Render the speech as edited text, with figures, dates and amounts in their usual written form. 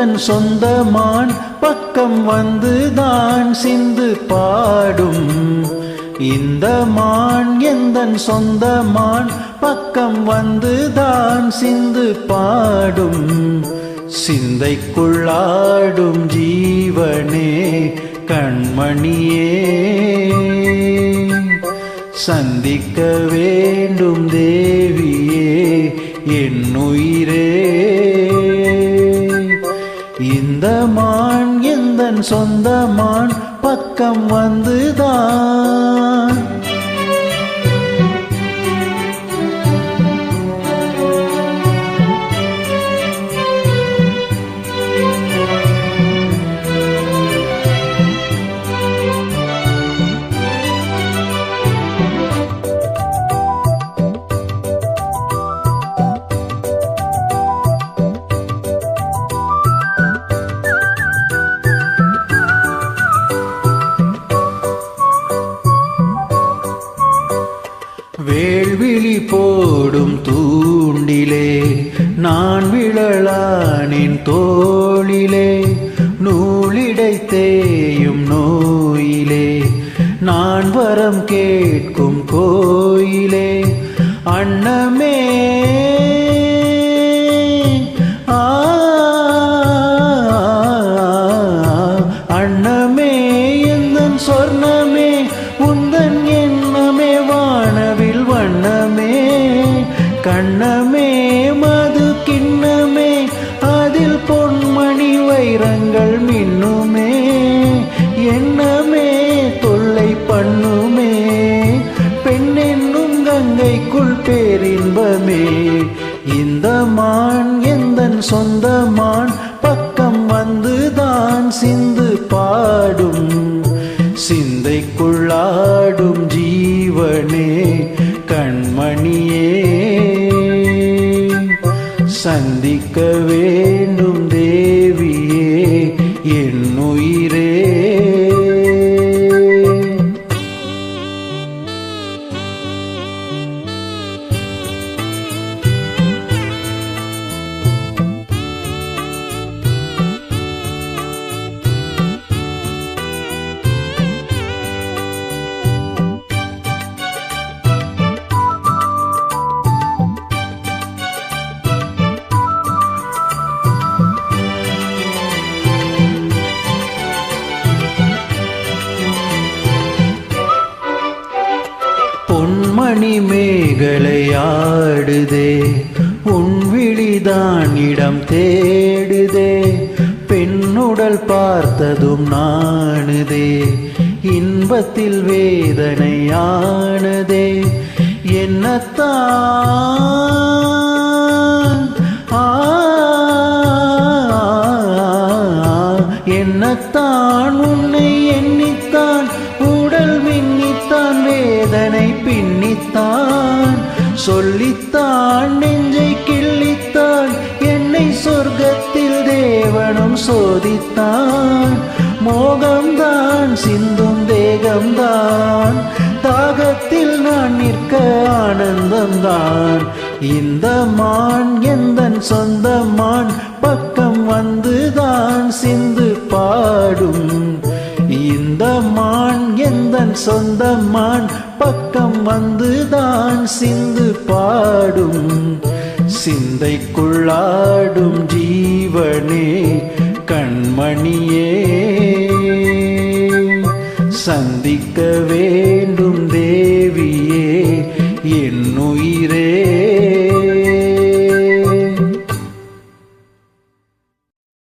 எந்தன் சொந்தமான் பக்கம் வந்துதான் சிந்து பாடும். இந்த மான் எந்தன் சொந்தமான் பக்கம் வந்துதான் சிந்து பாடும். சிந்தைக்குள்ளாடும் ஜீவனே கண்மணியே, சந்திக்க வேண்டும் தேவியே என் உயிரே. இந்த மான் எந்தன் சொந்தமான் பக்கம் வந்துதான். வேள்விழி போடும் தூண்டிலே நான் விழலானின் தோளிலே, நூலிடை தேயும் நோயிலே நான் வரம் கேட்கும் கோயிலே. அன்னமே அன்னமே எந்தன் சொர்ணமே, உந்தன் எண்ணமே வானவில் வண்ணமே. கண்ணமே மது கிண்ணமே, அதில் பொன்மணி வைரங்கள் மின்னுமே. எண்ணமே தொல்லை பண்ணுமே, பெண்ணென்னும் கங்கைக்குள் பேரின்பமே. இந்த மான் எந்தன் சொந்தமான் பக்கம் வந்துதான் சிந்து பாடும். சிந்தைக்குள்ளாடும் ஜீவனே கண்மணியே, சந்திக்க வேண்டும் தேவியே என் உயிரே. பொன்மணி மேகலையாடுதே, உன் விழிதான் இடம் தேடுதே. பெண்ணுடல் பார்த்ததும் நாணுதே, இன்பத்தில் வேதனையானதே. என்னத்தான் என்னத்தான் உன்னை எண்ணித்தான் உடல் மின்னித்தான் வேதனை பின்னித்தான். சொல்லித்தான் நெஞ்சை கிள்ளித்தான் என்னை சொர்க்கத்தில் தேவனும் சோதித்தான். மோகம்தான் சிந்தும் தேகம்தான், தாகத்தில் நான் நிற்க ஆனந்தம்தான். இந்த மான் எந்தன் சொந்தமான் பக்கம் வந்துதான் சிந்து பாடும். இந்த மான் எந்தன் சொந்தமான் பக்கம் வந்துதான் சிந்து பாடும். சிந்தைக்குள்ளாடும் ஜீவனே கண்மணியே, சந்திக்க வேண்டும்